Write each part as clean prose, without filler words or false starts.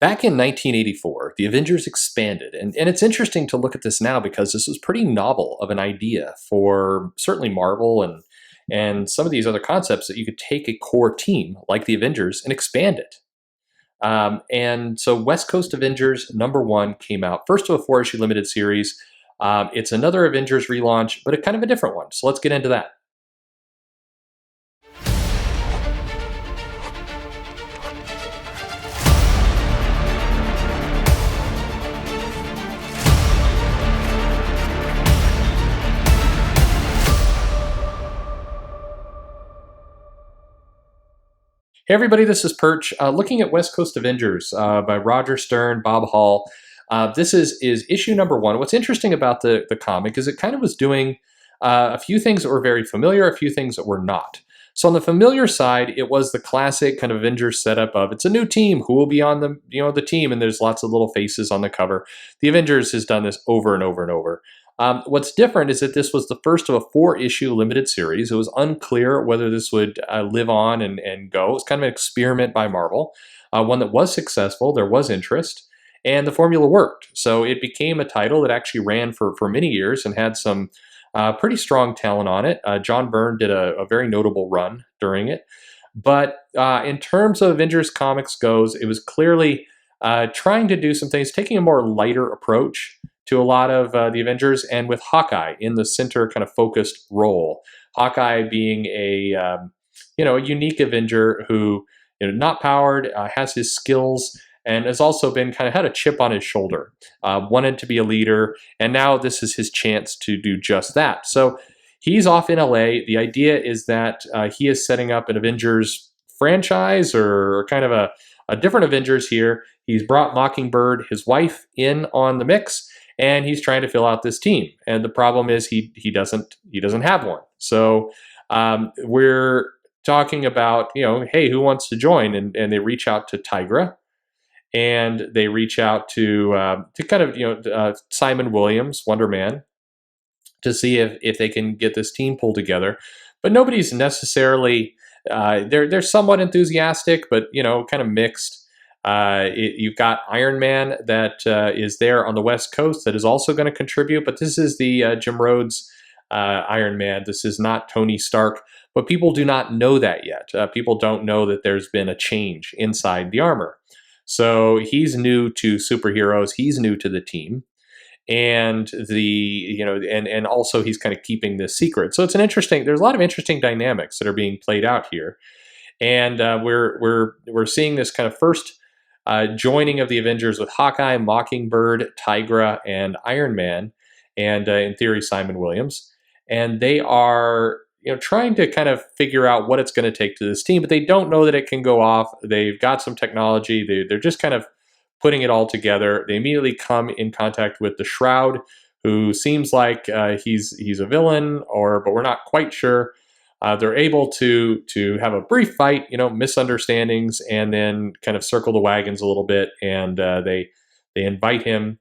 Back in 1984, the Avengers Expanded, and it's interesting to look at this now because this was pretty novel of an idea for certainly Marvel and some of these other concepts that you could take a core team like the Avengers and expand it. And so West Coast Avengers #1 came out, first of a 4-issue limited series. It's another Avengers relaunch, but a kind of a different one. So let's get into that. Hey everybody, this is Perch. Looking at West Coast Avengers by Roger Stern, Bob Hall. This is issue #1. What's interesting about the comic is it kind of was doing a few things that were very familiar, a few things that were not. So on the familiar side, it was the classic kind of Avengers setup of it's a new team, who will be on the team, and there's lots of little faces on the cover. The Avengers has done this over and over and over. What's different is that this was the first of a 4-issue limited series. It was unclear whether this would live on and go. It was kind of an experiment by Marvel, one that was successful. There was interest, and the formula worked. So it became a title that actually ran for many years and had some pretty strong talent on it. John Byrne did a very notable run during it. But in terms of Avengers comics goes, it was clearly trying to do some things, taking a more lighter approach to a lot of the Avengers, and with Hawkeye in the center kind of focused role. Hawkeye being a unique Avenger who, not powered, has his skills, and has also been kind of had a chip on his shoulder, wanted to be a leader, and now this is his chance to do just that. So he's off in LA. The idea is that he is setting up an Avengers franchise, or kind of a different Avengers here. He's brought Mockingbird, his wife, in on the mix, and he's trying to fill out this team. And the problem is he doesn't have one. So we're talking about, hey, who wants to join? And they reach out to Tigra, and they reach out to kind of Simon Williams, Wonder Man, to see if they can get this team pulled together. But nobody's necessarily they're somewhat enthusiastic, but kind of mixed. You've got Iron Man that is there on the West Coast that is also going to contribute, but this is the Jim Rhodes Iron Man. This is not Tony Stark, but people do not know that yet. People don't know that there's been a change inside the armor. So he's new to superheroes. He's new to the team, and and also he's kind of keeping this secret. So it's there's a lot of interesting dynamics that are being played out here, and we're seeing this kind of first joining of the Avengers with Hawkeye, Mockingbird, Tigra, and Iron Man, and in theory Simon Williams, and they are trying to kind of figure out what it's going to take to this team, but they don't know that it can go off. They've got some technology. They're just kind of putting it all together. They immediately come in contact with the Shroud, who seems like he's a villain, but we're not quite sure. They're able to have a brief fight, misunderstandings, and then kind of circle the wagons a little bit, and they invite him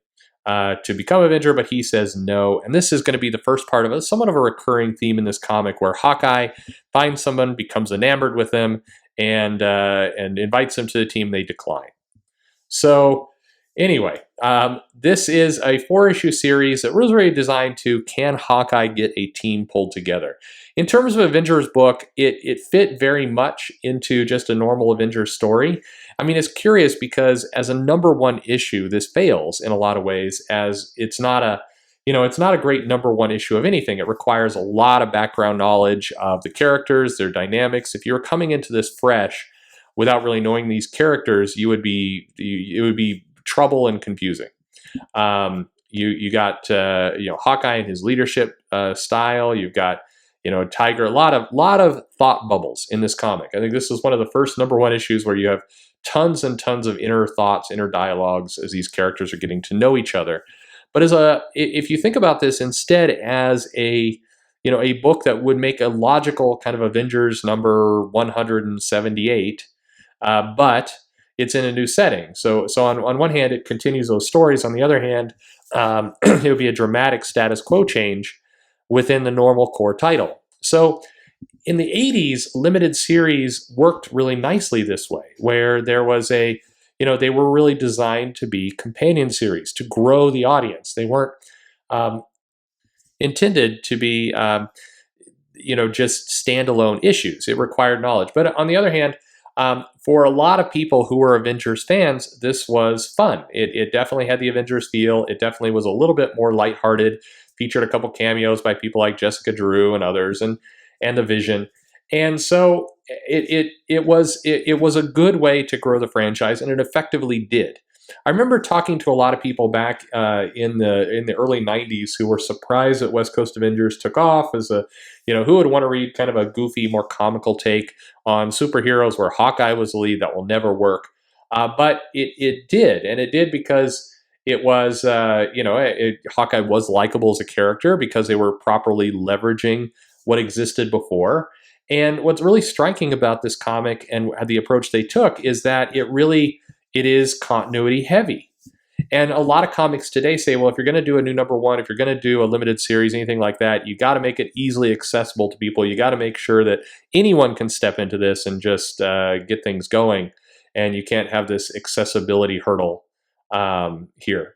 to become Avenger, but he says no. And this is going to be the first part of somewhat of a recurring theme in this comic, where Hawkeye finds someone, becomes enamored with them, and invites them to the team. They decline. So anyway, this is a 4-issue series that was really designed to, can Hawkeye get a team pulled together? In terms of Avengers book, it fit very much into just a normal Avengers story. I mean, it's curious because as a #1 issue, this fails in a lot of ways, as it's not a great #1 issue of anything. It requires a lot of background knowledge of the characters, their dynamics. If you're coming into this fresh without really knowing these characters, it would be trouble and confusing. You got Hawkeye and his leadership style. You've got Tiger. A lot of thought bubbles in this comic. I think this is one of the first #1 issues where you have tons and tons of inner thoughts, inner dialogues as these characters are getting to know each other. But if you think about this instead as a book that would make a logical kind of Avengers number 178, but it's in a new setting. So on one hand, it continues those stories. On the other hand, it would be a dramatic status quo change within the normal core title. So in the 80s, limited series worked really nicely this way, where there was a they were really designed to be companion series, to grow the audience. They weren't um, intended to be, just standalone issues. It required knowledge. But on the other hand, for a lot of people who were Avengers fans, this was fun. It definitely had the Avengers feel. It definitely was a little bit more lighthearted. Featured a couple cameos by people like Jessica Drew and others, and the Vision. And so it was a good way to grow the franchise, and it effectively did. I remember talking to a lot of people back in the early '90s who were surprised that West Coast Avengers took off as who would want to read kind of a goofy, more comical take on superheroes where Hawkeye was the lead. That will never work. But it did, and it did because it was Hawkeye was likable as a character because they were properly leveraging what existed before. And what's really striking about this comic and the approach they took is that it is continuity heavy. And a lot of comics today say, well, if you're going to do a new number one, if you're going to do a limited series, anything like that, you got to make it easily accessible to people. You got to make sure that anyone can step into this and just get things going. And you can't have this accessibility hurdle here.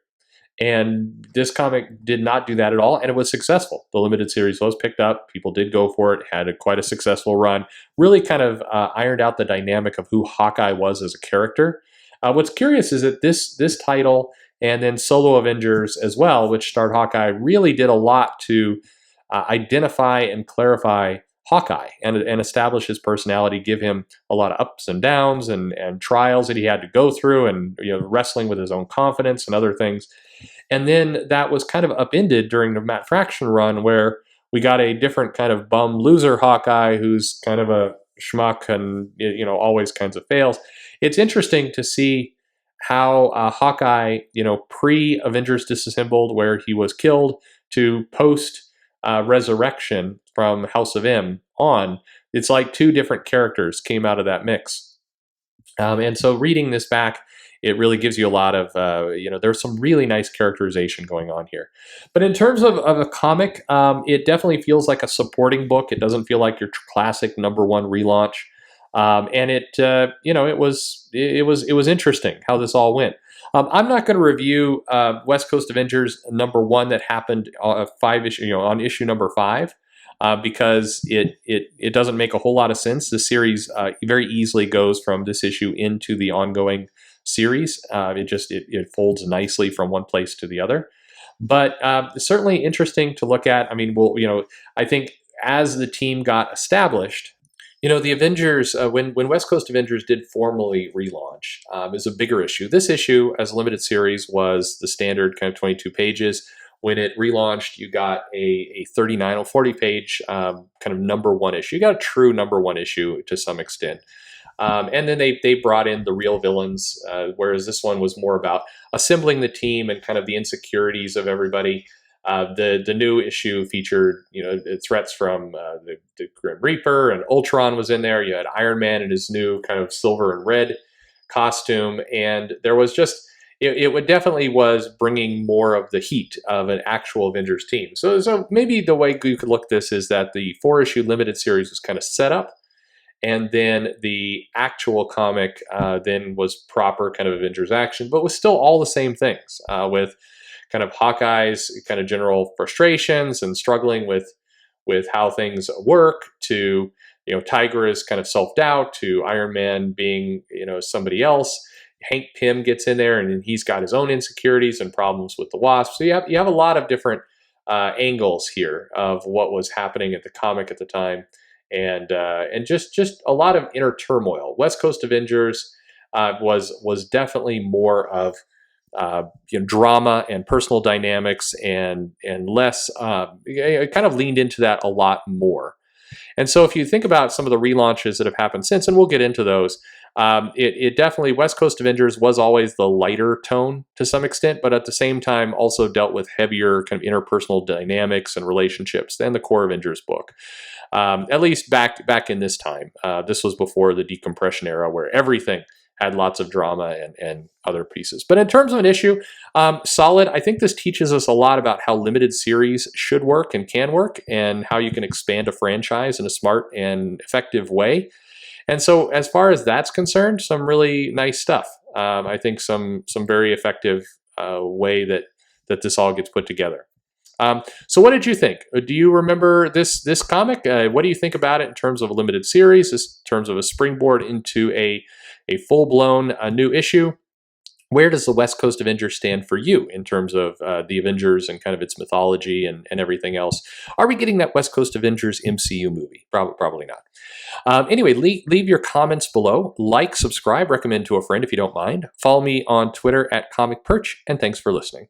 And this comic did not do that at all, and it was successful. The limited series was picked up. People did go for it, had quite a successful run, really kind of ironed out the dynamic of who Hawkeye was as a character. What's curious is that this title and then Solo Avengers as well, which starred Hawkeye, really did a lot to identify and clarify Hawkeye and establish his personality, give him a lot of ups and downs and trials that he had to go through, and wrestling with his own confidence and other things. And then that was kind of upended during the Matt Fraction run, where we got a different kind of bum loser Hawkeye who's kind of a schmuck and always kinds of fails. It's interesting to see how Hawkeye, pre-Avengers Disassembled, where he was killed, to post-resurrection from House of M on, it's like two different characters came out of that mix. And so reading this back, it really gives you a lot of, there's some really nice characterization going on here. But in terms of a comic, it definitely feels like a supporting book. It doesn't feel like your classic number one relaunch. And it was interesting how this all went. I'm not going to review West Coast Avengers number one that happened on issue number 5. Because it doesn't make a whole lot of sense. The series very easily goes from this issue into the ongoing series. It folds nicely from one place to the other. But certainly interesting to look at. I mean, I think as the team got established, the Avengers, when West Coast Avengers did formally relaunch, is a bigger issue. This issue, as a limited series, was the standard kind of 22 pages. When it relaunched, you got a 39 or 40 page kind of number one issue. You got a true number one issue to some extent. And then they brought in the real villains, whereas this one was more about assembling the team and kind of the insecurities of everybody. The new issue featured, threats from the Grim Reaper, and Ultron was in there. You had Iron Man in his new kind of silver and red costume. And there was just... It definitely was bringing more of the heat of an actual Avengers team. So maybe the way you could look at this is that the 4-issue limited series was kind of set up, and then the actual comic then was proper kind of Avengers action, but was still all the same things with kind of Hawkeye's kind of general frustrations and struggling with how things work, to Tigra's kind of self-doubt, to Iron Man being somebody else. Hank Pym gets in there, and he's got his own insecurities and problems with the Wasp. So you have a lot of different angles here of what was happening at the comic at the time, and just a lot of inner turmoil. West Coast Avengers was definitely more of drama and personal dynamics, and less. It kind of leaned into that a lot more. And so if you think about some of the relaunches that have happened since, and we'll get into those, it definitely, West Coast Avengers was always the lighter tone to some extent, but at the same time also dealt with heavier kind of interpersonal dynamics and relationships than the core Avengers book. At least back in this time. This was before the decompression era, where everything had lots of drama and other pieces. But in terms of an issue, solid. I think this teaches us a lot about how limited series should work and can work, and how you can expand a franchise in a smart and effective way. And so as far as that's concerned, some really nice stuff. I think some very effective way that this all gets put together. So what did you think? Do you remember this comic? What do you think about it in terms of a limited series, in terms of a springboard into a full-blown new issue? Where does the West Coast Avengers stand for you in terms of the Avengers and kind of its mythology and everything else? Are we getting that West Coast Avengers MCU movie? Probably not. Anyway, leave your comments below. Like, subscribe, recommend to a friend if you don't mind. Follow me on Twitter at Comic Perch, and thanks for listening.